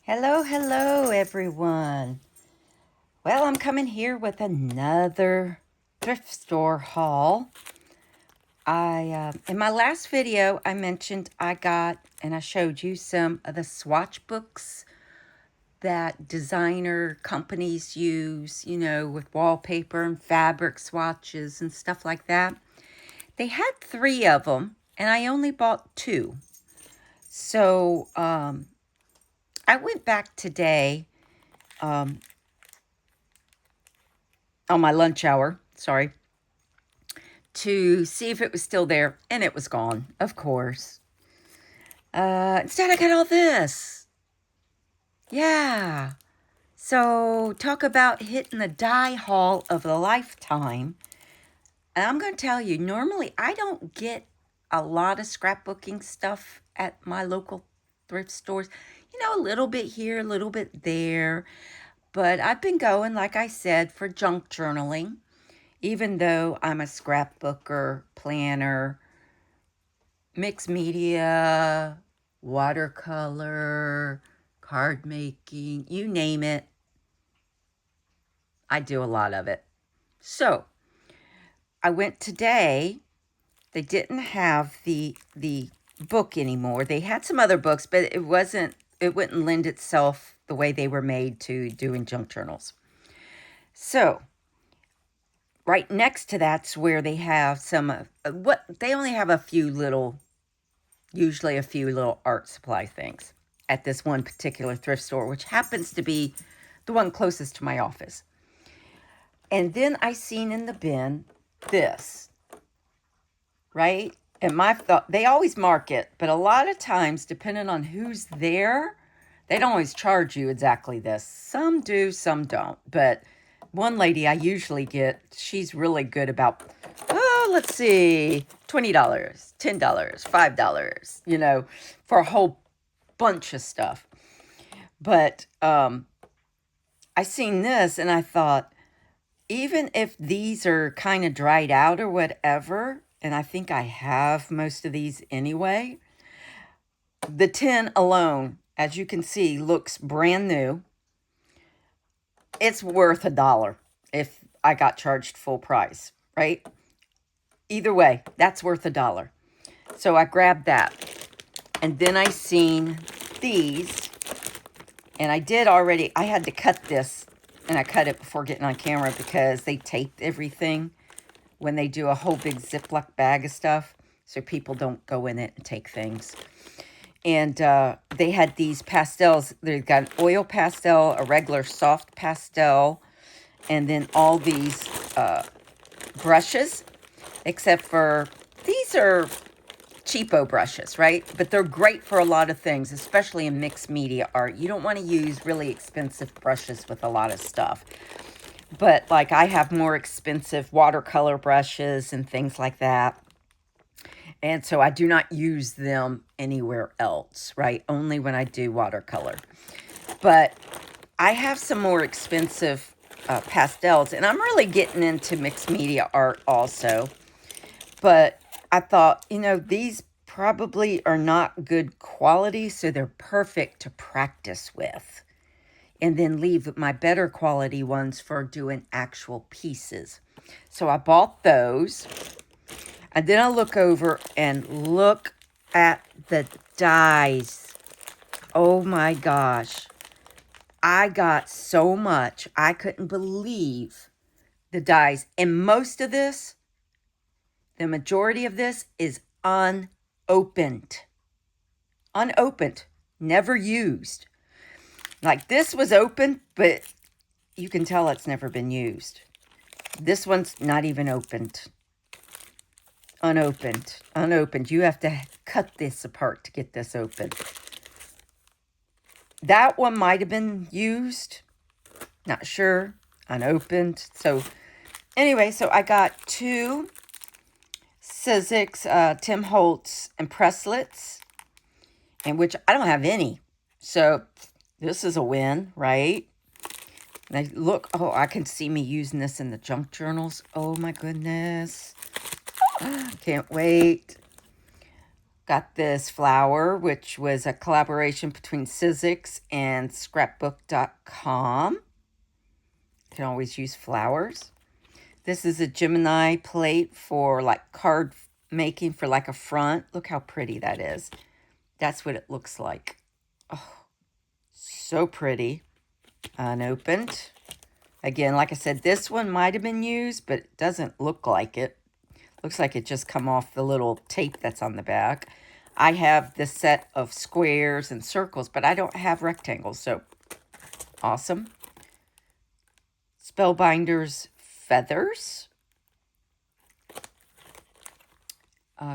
Hello, hello, everyone. Well, I'm coming here with another thrift store haul. In my last video, I mentioned I got and I showed you some of the swatch books that designer companies use, with wallpaper and fabric swatches and stuff like that. They had 3 of them, and I only bought 2. So I went back today on my lunch hour, to see if it was still there, and it was gone, of course. Instead, I got all this. Yeah. So, talk about hitting the die haul of a lifetime. And I'm going to tell you, normally I don't get a lot of scrapbooking stuff at my local thrift stores. A little bit here, a little bit there. But I've been going, like I said, for junk journaling. Even though I'm a scrapbooker, planner, mixed media, watercolor, card making, you name it, I do a lot of it. So I went today. They didn't have the book anymore. They had some other books, but it wouldn't lend itself the way they were made to doing junk journals. So right next to that's where they have some they only have usually a few little art supply things at this one particular thrift store, which happens to be the one closest to my office. And then I seen in the bin this, right? And my thought, they always mark it, but a lot of times, depending on who's there, they don't always charge you exactly this. Some do, some don't. But one lady I usually get, she's really good about, let's see, $20, $10, $5, for a whole bunch of stuff. But I seen this and I thought, even if these are kind of dried out or whatever, and I think I have most of these anyway, the tin alone, as you can see, looks brand new. It's worth $1 if I got charged full price, right? Either way, that's worth $1. So I grabbed that. And then I seen these. And I had to cut this. And I cut it before getting on camera because they taped everything when they do a whole big Ziploc bag of stuff. So people don't go in it and take things. And they had these pastels. They've got an oil pastel, a regular soft pastel, and then all these brushes, except for these are cheapo brushes, right? But they're great for a lot of things, especially in mixed media art. You don't want to use really expensive brushes with a lot of stuff. But like I have more expensive watercolor brushes and things like that. And so I do not use them anywhere else, right? Only when I do watercolor. But I have some more expensive pastels, and I'm really getting into mixed media art also. But I thought, these probably are not good quality, so they're perfect to practice with. And then leave my better quality ones for doing actual pieces. So I bought those. And then I look over and look at the dies. Oh my gosh. I got so much. I couldn't believe the dies. And most of this, the majority of this is unopened. Unopened. Never used. Like this was open, but you can tell it's never been used. This one's not even opened. Unopened. Unopened. You have to cut this apart to get this open. That one might have been used. Not sure. Unopened. So anyway, so I got 2 Sizzix Tim Holtz Impresslets, and which I don't have any. So this is a win, right? And I can see me using this in the junk journals. Oh my goodness. Can't wait. Got this flower, which was a collaboration between Sizzix and Scrapbook.com. Can always use flowers. This is a Gemini plate for like card making for like a front. Look how pretty that is. That's what it looks like. Oh, so pretty. Unopened. Again, like I said, this one might have been used, but it doesn't look like it. Looks like it just come off the little tape that's on the back. I have this set of squares and circles, but I don't have rectangles, so awesome. Spellbinder's Feathers.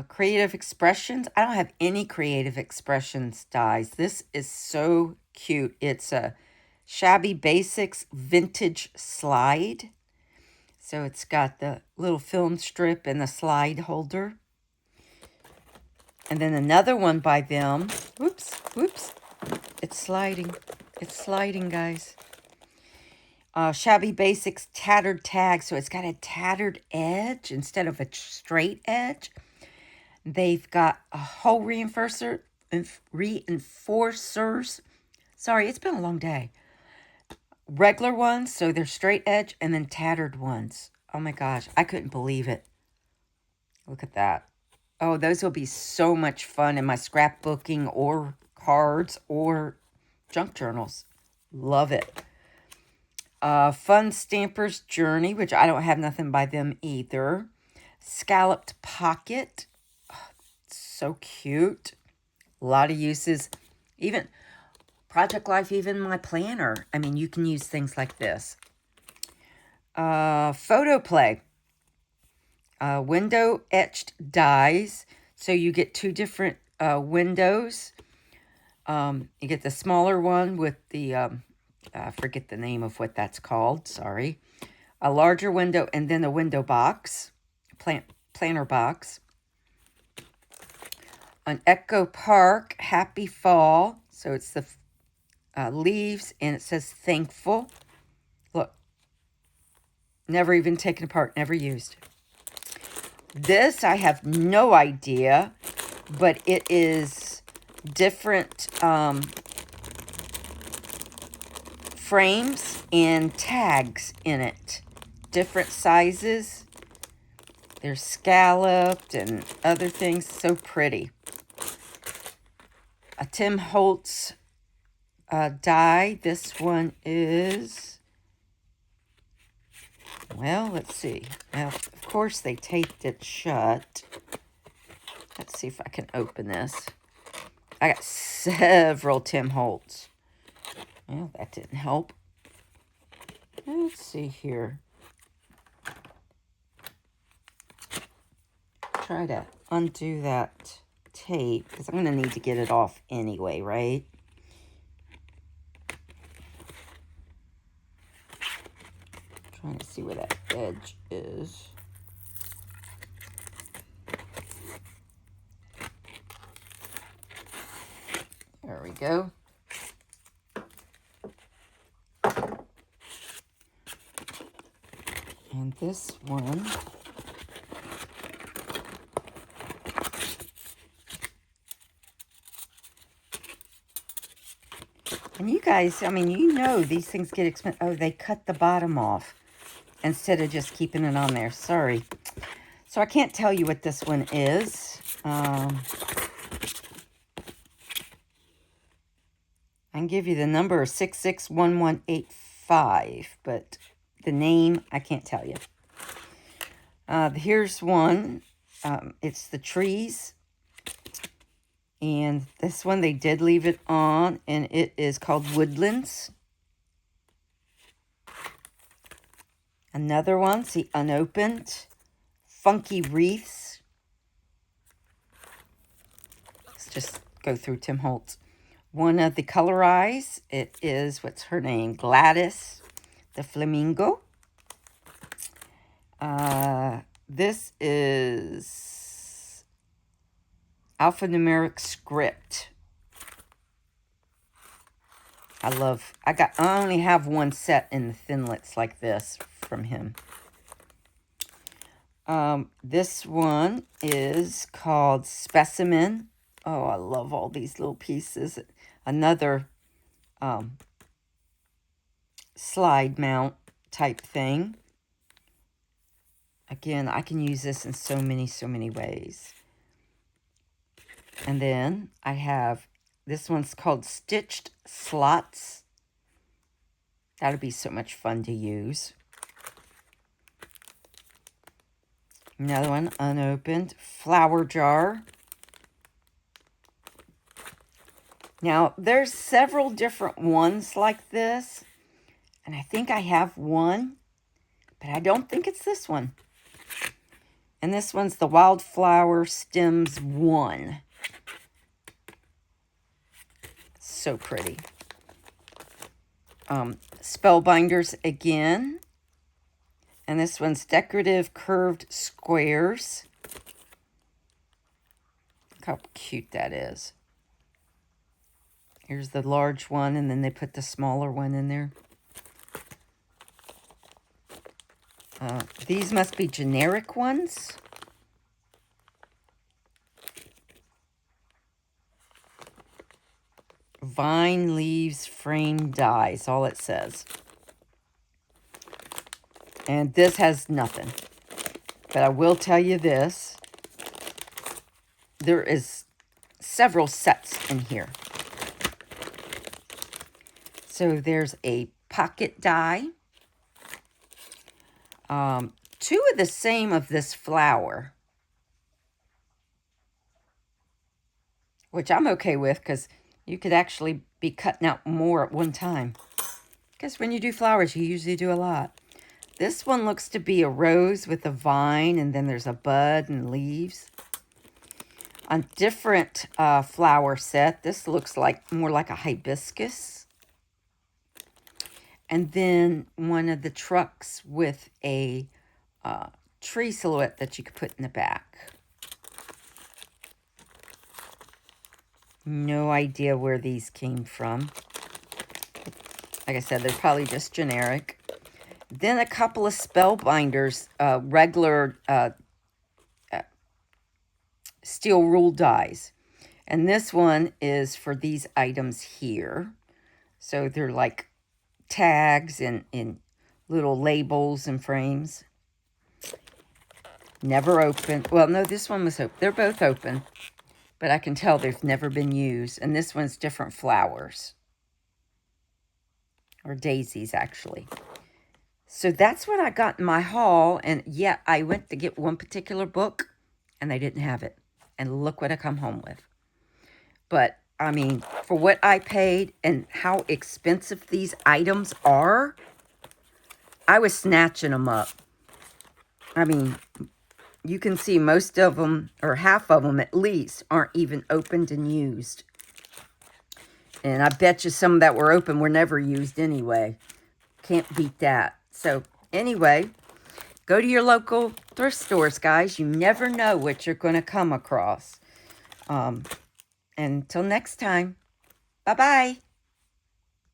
Creative Expressions. I don't have any Creative Expressions dies. This is so cute. It's a Shabby Basics Vintage Slide. So it's got the little film strip and the slide holder. And then another one by them. Whoops, whoops. It's sliding. It's sliding, guys. Shabby Basics Tattered Tag. So it's got a tattered edge instead of a straight edge. They've got a hole reinforcers. Sorry, it's been a long day. Regular ones, so they're straight edge, and then tattered ones. Oh my gosh, I couldn't believe it. Look at that. Oh, those will be so much fun in my scrapbooking or cards or junk journals. Love it. Fun Stamper's Journey, which I don't have nothing by them either. Scalloped Pocket. Oh, so cute. A lot of uses. Even Project Life, even my planner. I mean, you can use things like this. Photo Play. Window etched dies. So you get two different windows. You get the smaller one with the, I forget the name of what that's called. Sorry. A larger window and then a window box. Planner box. An Echo Park Happy Fall. So it's the leaves and it says thankful. Look. Never even taken apart. Never used. This, I have no idea, but it is different frames and tags in it. Different sizes. They're scalloped and other things. So pretty. A Tim Holtz die. This one is... Well, let's see. Now, of course, they taped it shut. Let's see if I can open this. I got several Tim Holtz. Well, that didn't help. Let's see here. Try to undo that tape, because I'm going to need to get it off anyway, right? Trying to see where that edge is. There we go. And this one. And you guys, I mean, you know these things get expensive. Oh, they cut the bottom off instead of just keeping it on there. Sorry. So I can't tell you what this one is. I can give you the number 661185, but the name I can't tell you. Here's one. It's the trees. And this one, they did leave it on, and it is called Woodlands. Another one, see, unopened. Funky Wreaths. Let's just go through Tim Holtz. One of the Colorize, it is, what's her name? Gladys, the Flamingo. This is alphanumeric script. I only have one set in the Thinlits like this from him. This one is called Specimen. Oh, I love all these little pieces. Another slide mount type thing. Again, I can use this in so many ways. And then I have, this one's called Stitched Slots. That'll be so much fun to use. Another one, unopened, flower jar. Now, there's several different ones like this. And I think I have one, but I don't think it's this one. And this one's the Wildflower Stems 1. So pretty. Spellbinders again. And this one's decorative curved squares. Look how cute that is. Here's the large one, and then they put the smaller one in there. These must be generic ones. Vine leaves frame dies, all it says. And this has nothing. But I will tell you this. There is several sets in here. So there's a pocket die. Two of the same of this flower. Which I'm okay with because you could actually be cutting out more at one time. Because when you do flowers, you usually do a lot. This one looks to be a rose with a vine, and then there's a bud and leaves. On different flower set, this looks like more like a hibiscus. And then one of the trucks with a tree silhouette that you could put in the back. No idea where these came from. Like I said, they're probably just generic. Then a couple of spellbinders, regular steel rule dies. And this one is for these items here. So they're like tags and little labels and frames. Never open. Well, no, this one was open. They're both open. But I can tell they've never been used. And this one's different flowers. Or daisies, actually. So that's what I got in my haul. And yeah, I went to get one particular book. And they didn't have it. And look what I come home with. But, I mean, for what I paid and how expensive these items are, I was snatching them up. I mean, you can see most of them, or half of them at least, aren't even opened and used. And I bet you some that were open were never used anyway. Can't beat that. So, anyway, go to your local thrift stores, guys. You never know what you're going to come across. Until next time, bye-bye.